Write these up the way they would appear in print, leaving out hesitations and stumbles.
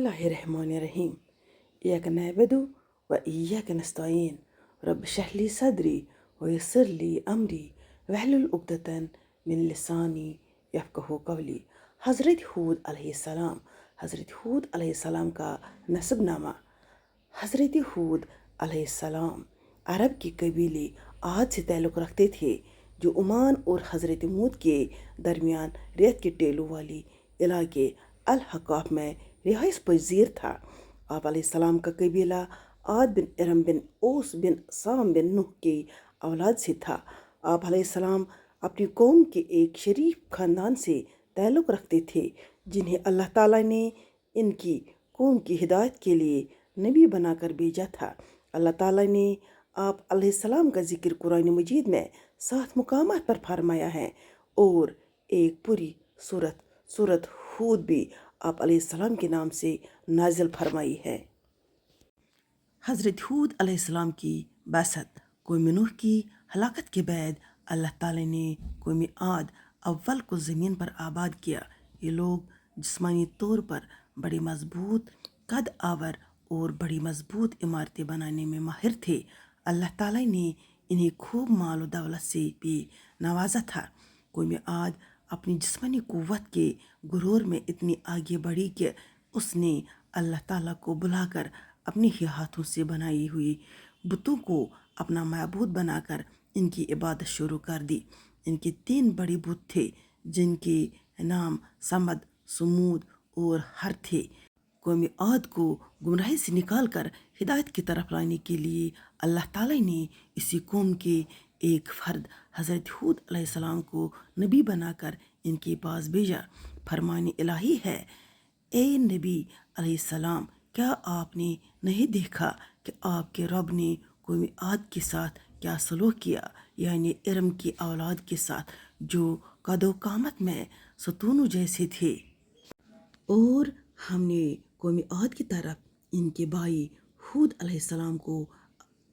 बिस्मिल्लाहिर्रहमानिर्रहीम। इय्याक नअबुदु व इय्याक नस्तईन। रब इश्रह ली सदरी व यस्सिर ली अमरी वहलुल उक़दतन मिन लिसानी यफ़क़हू क़ौली। हज़रत हूद अलैहिस्सलाम। हज़रत हूद अलैहिस्सलाम का नसबनामा। हज़रत हूद अलैहिस्सलाम अरब के कबीले आद से ताल्लुक़ रखते थे, जो ओमान और हज़रत मूद के दरमियान रेत के टेलों वाली इलाके अल-हक़ाफ़ में रिहाइश पज़ीर था। आप अलैहिस्सलाम का कबीला आद बिन इरम बिन ओस बिन साम बिन नूह की औलाद से था। आप अलैहिस्सलाम अपनी कौम के एक शरीफ ख़ानदान से ताल्लुक़ रखते थे, जिन्हें अल्लाह ताला ने इनकी कौम की हिदायत के लिए नबी बनाकर भेजा था। अल्लाह ताला ने आप अलैहिस्सलाम का ज़िक्र कुरान मजीद में 7 मुकामात पर फरमाया है और एक पूरी सूरत हूद भी आप अलैहिस्सलाम के नाम से नाजिल फरमाई है। हज़रत हूद अलैहिस्सलाम की बासत कौम नूह की हलाकत के बाद अल्लाह ताला ने कौम आद अव्वल को ज़मीन पर आबाद किया। ये लोग जिस्मानी तौर पर बड़े मजबूत, कद आवर और बड़ी मजबूत इमारतें बनाने में माहिर थे। अल्लाह ताला ने इन्हें खूब माल और दौलत से भी नवाजा था। कौम आद अपनी जिस्मानी क़ुव्वत के गुरूर में इतनी आगे बढ़ी कि उसने अल्लाह ताला को बुलाकर अपने ही हाथों से बनाई हुई बुतों को अपना माबूद बनाकर इनकी इबादत शुरू कर दी। इनके 3 बड़े बुत थे, जिनके नाम समद, सुमूद और हर थे। कौम आद को गुमराही से निकाल कर हिदायत की तरफ लाने के लिए अल्लाह ताला ने इसी कौम के एक फ़र्द हज़रत हूद अलैहिस्सलाम को नबी बनाकर इनके पास भेजा। फरमान इलाही है, ए नबी अलैहिस्सलाम, क्या आपने नहीं देखा कि आपके रब ने कौम आद के साथ क्या सलूक किया, यानी इरम की औलाद के साथ, जो कदो कामत में सतूनों जैसे थे। और हमने कौम आद की तरफ इनके भाई हूद अलैहिस्सलाम को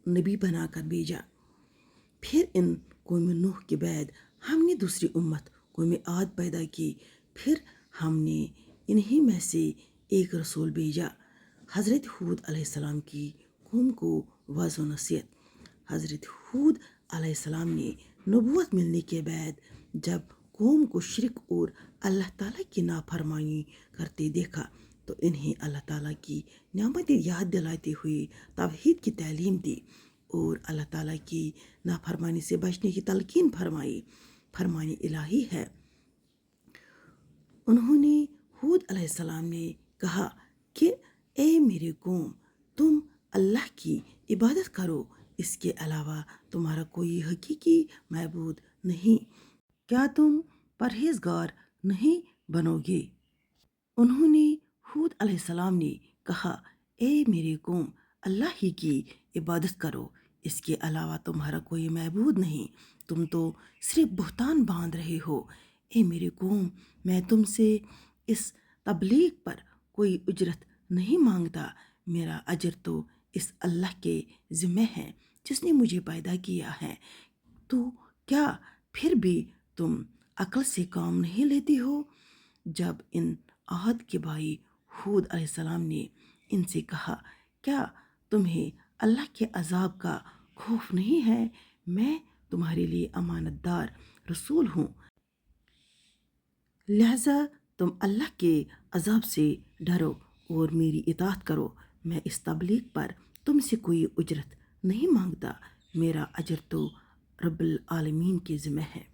नबी बनाकर भेजा। फिर इन कौम नूह के बाद हमने दूसरी उम्मत कौम आद पैदा की। फिर हमने इन्हीं में से एक रसूल भेजा, हज़रत हूद अलैहिस्सलाम की कौम को वाज़ नसीहत। हज़रत हूद अलैहिस्सलाम ने नबूवत मिलने के बाद जब कौम को शिरक और अल्लाह ताला की नाफरमानी करते देखा, तो इन्हें अल्लाह ताला की नेमतें याद दिलाते हुए तौहीद की तालीम दी और अल्लाह ताला की नाफरमानी से बचने की तलकीन फरमाई। फरमान इलाही है, उन्होंने हूद अलैहिस्सलाम ने कहा कि ए मेरे कौम, तुम अल्लाह की इबादत करो, इसके अलावा तुम्हारा कोई हकीकी माबूद नहीं। क्या तुम परहेजगार नहीं बनोगे? उन्होंने हूद अलैहिस्सलाम ने कहा, ए मेरे कौम, अल्लाह ही की इबादत करो, इसके अलावा तुम्हारा कोई माबूद नहीं। तुम तो सिर्फ बुहतान बांध रहे हो। ए मेरे कौम, मैं तुमसे इस तबलीग पर कोई उजरत नहीं मांगता। मेरा अजर तो इस अल्लाह के ज़िम्मे है जिसने मुझे पैदा किया है। तो क्या फिर भी तुम अक्ल से काम नहीं लेती हो? जब इन आद के भाई हूद अलैहिस्सलाम ने इनसे कहा, क्या तुम्हें अल्लाह के अजाब का खौफ नहीं है? मैं तुम्हारे लिए अमानतदार रसूल हूँ, लिहाजा तुम अल्लाह के अजाब से डरो और मेरी इताअत करो। मैं इस तबलीग पर तुमसे कोई उजरत नहीं मांगता। मेरा अजर तो रब्बुल आलमीन के ज़िम्मे है।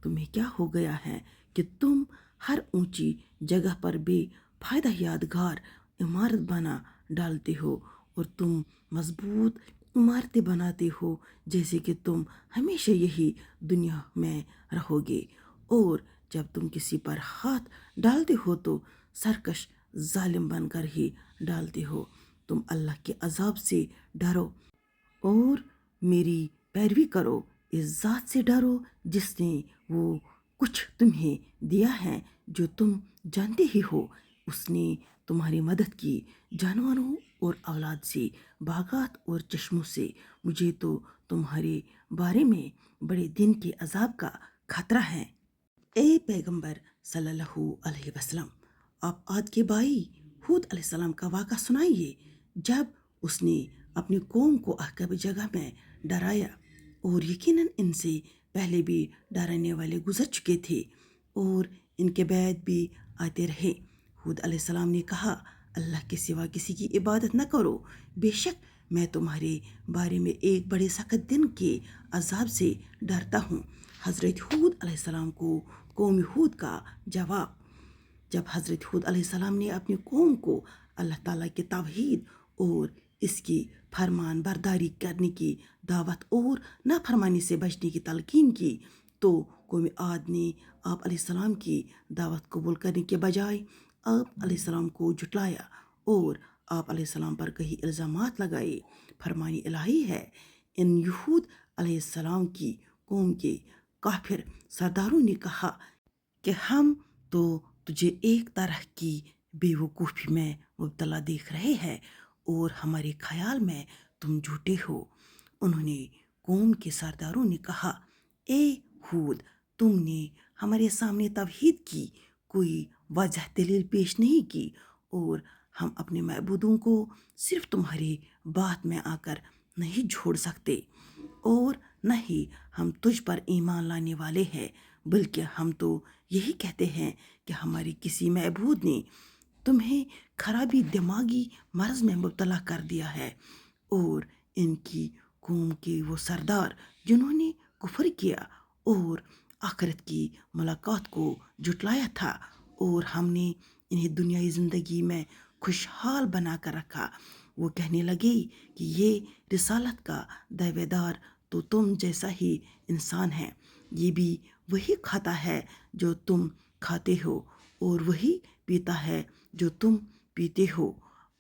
तुम्हें क्या हो गया है कि तुम हर ऊंची जगह पर बेफायदा यादगार इमारत बना डालते हो और तुम मजबूत इमारतें बनाते हो जैसे कि तुम हमेशा यही दुनिया में रहोगे, और जब तुम किसी पर हाथ डालते हो तो सरकश जालिम बनकर ही डालते हो। तुम अल्लाह के अजाब से डरो और मेरी पैरवी करो। इस ज़ात से डरो जिसने वो कुछ तुम्हें दिया है जो तुम जानते ही हो। उसने तुम्हारी मदद की जानवरों और औलाद से, बागात और चश्मों से। मुझे तो तुम्हारे बारे में बड़े दिन के अजाब का खतरा है। ए पैगंबर सल्लल्लाहु अलैहि वसल्लम, आप आद के भाई हूद अलैहिस्सलाम का वाक़ा सुनाइए जब उसने अपनी कौम को अहकब जगह में डराया, और यकीनन इनसे पहले भी डराने वाले गुजर चुके थे और इनके बाद भी आते रहे। हूद अलैहिस्सलाम ने कहा, अल्लाह के सिवा किसी की इबादत न करो, बेशक मैं तुम्हारे बारे में एक बड़े सख्त दिन के अजाब से डरता हूँ। हज़रत हूद अलैहिस्सलाम को कौम हूद का जवाब। जब हज़रत हूद अलैहिस्सलाम ने अपनी कौम को अल्लाह ताला के तौहीद और इसकी फरमान बरदारी करने की दावत और नाफरमानी से बचने की तलकीन की, तो कौम आद ने आप अलैहिस्सलाम की दावत कबूल करने के बजाय आप अलैहिस्सलाम को जुटलाया और आप अलैहिस्सलाम पर कई इल्ज़ामात लगाए। फरमानी इलाही है, इन यहूद अलैहिस्सलाम की कौम के काफिर सरदारों ने कहा कि हम तो तुझे एक तरह की बेवकूफ़ी में मुब्तला देख रहे हैं और हमारे ख्याल में तुम झूठे हो। उन्होंने कौम के सरदारों ने कहा, ए हूद, तुमने हमारे सामने तौहीद की कोई वजह दलील पेश नहीं की और हम अपने महबूदों को सिर्फ तुम्हारी बात में आकर नहीं छोड़ सकते, और न ही हम तुझ पर ईमान लाने वाले हैं, बल्कि हम तो यही कहते हैं कि हमारे किसी महबूद ने तुम्हें खराबी दिमागी मर्ज में मुब्तला कर दिया है। और इनकी कौम के वो सरदार जिन्होंने कुफर किया और आखिरत की मुलाकात को जुटलाया था और हमने इन्हें दुनियाई ज़िंदगी में खुशहाल बना कर रखा, वो कहने लगे कि ये रिसालत का दावेदार तो तुम जैसा ही इंसान है, ये भी वही खाता है जो तुम खाते हो और वही पीता है जो तुम पीते हो,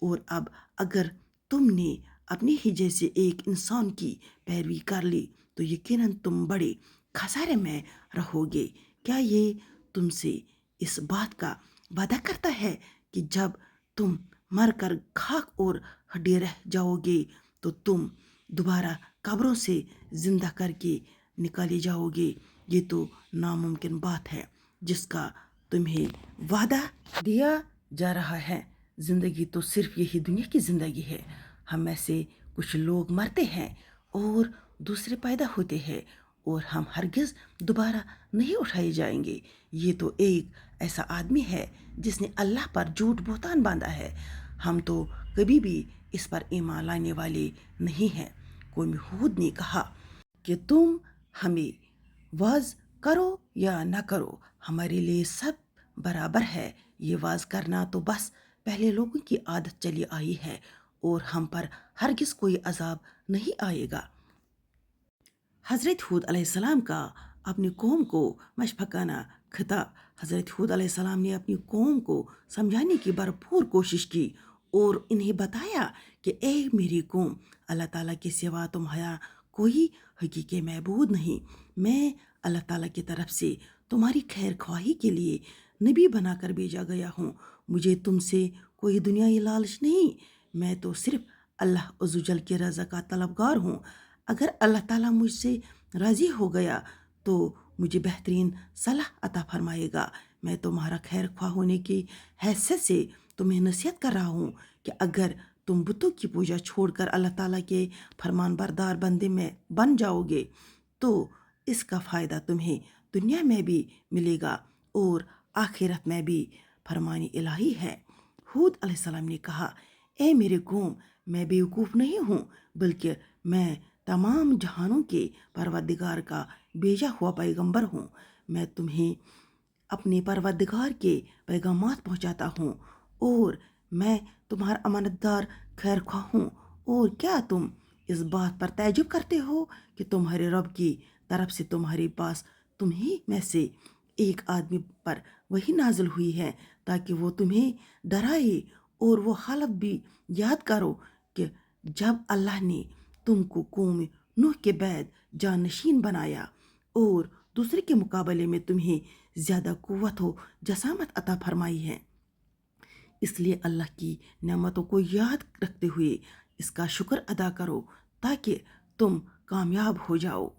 और अब अगर तुमने अपने ही जैसे एक इंसान की पैरवी कर ली तो यकीनन तुम बड़े खसारे में रहोगे। क्या ये तुमसे इस बात का वादा करता है कि जब तुम मर कर खाक और हड्डी रह जाओगे तो तुम दोबारा कब्रों से ज़िंदा करके निकाले जाओगे? ये तो नामुमकिन बात है जिसका तुम्हें वादा दिया जा रहा है। ज़िंदगी तो सिर्फ यही दुनिया की ज़िंदगी है। हम में से कुछ लोग मरते हैं और दूसरे पैदा होते हैं और हम हरगिज़ दोबारा नहीं उठाए जाएंगे। ये तो एक ऐसा आदमी है जिसने अल्लाह पर झूठ बहतान बांधा है। हम तो कभी भी इस पर ईमान लाने वाले नहीं हैं। कौम हूद ने कहा कि तुम हमें वाज करो या ना करो, हमारे लिए सब बराबर है। ये वाज करना तो बस पहले लोगों की आदत चली आई है और हम पर हरगिज़ कोई अजाब नहीं आएगा। हज़रत हूद अलैहिस्सलाम का अपनी कौम को मशफ़क़ाना खिताब। हज़रत हूद अलैहिस्सलाम ने अपनी कौम को समझाने की भरपूर कोशिश की और इन्हें बताया कि ए मेरी कौम, अल्लाह ताला के सिवा तुम्हारा कोई हकीकी महबूद नहीं। मैं अल्लाह ताला की तरफ से तुम्हारी खैर ख्वाही के लिए नबी बनाकर भेजा गया हूँ। मुझे तुमसे कोई दुनियाई लालच नहीं, मैं तो सिर्फ अल्लाह अज़्ज़वजल की रज़ा का तलबगार हूँ। अगर अल्लाह ताला मुझसे राज़ी हो गया तो मुझे बेहतरीन सलाह अता फरमाएगा। मैं तुम्हारा खैर ख्वाह होने की हैसियत से तुम्हें नसीहत कर रहा हूँ कि अगर तुम बुतों की पूजा छोड़कर अल्लाह ताला के फरमान बरदार बंदे में बन जाओगे तो इसका फ़ायदा तुम्हें दुनिया में भी मिलेगा और आखिरत में भी। फरमानी इलाही है। हूद अलैहिस्सलाम ने कहा, ए मेरे कौम, मैं बेवकूफ़ नहीं हूँ, बल्कि मैं तमाम जहानों के परवरदिगार का भेजा हुआ पैगंबर हूँ। मैं तुम्हें अपने परवरदिगार के पैगामात पहुँचाता हूँ और मैं तुम्हारा अमानतदार खैर ख्वाह हूँ। और क्या तुम इस बात पर ताज्जुब करते हो कि तुम्हारे रब की तरफ से तुम्हारे पास तुम्ही में से एक आदमी पर वही नाजिल हुई है ताकि वो तुम्हें डराए, और वो हालत भी याद करो कि जब अल्लाह ने तुमको कौम नूह के बाद जानशीन बनाया और दूसरे के मुकाबले में तुम्हें ज़्यादा कुव्वत हो जसामत अता फरमाई है। इसलिए अल्लाह की नेमतों को याद रखते हुए इसका शुक्र अदा करो ताकि तुम कामयाब हो जाओ।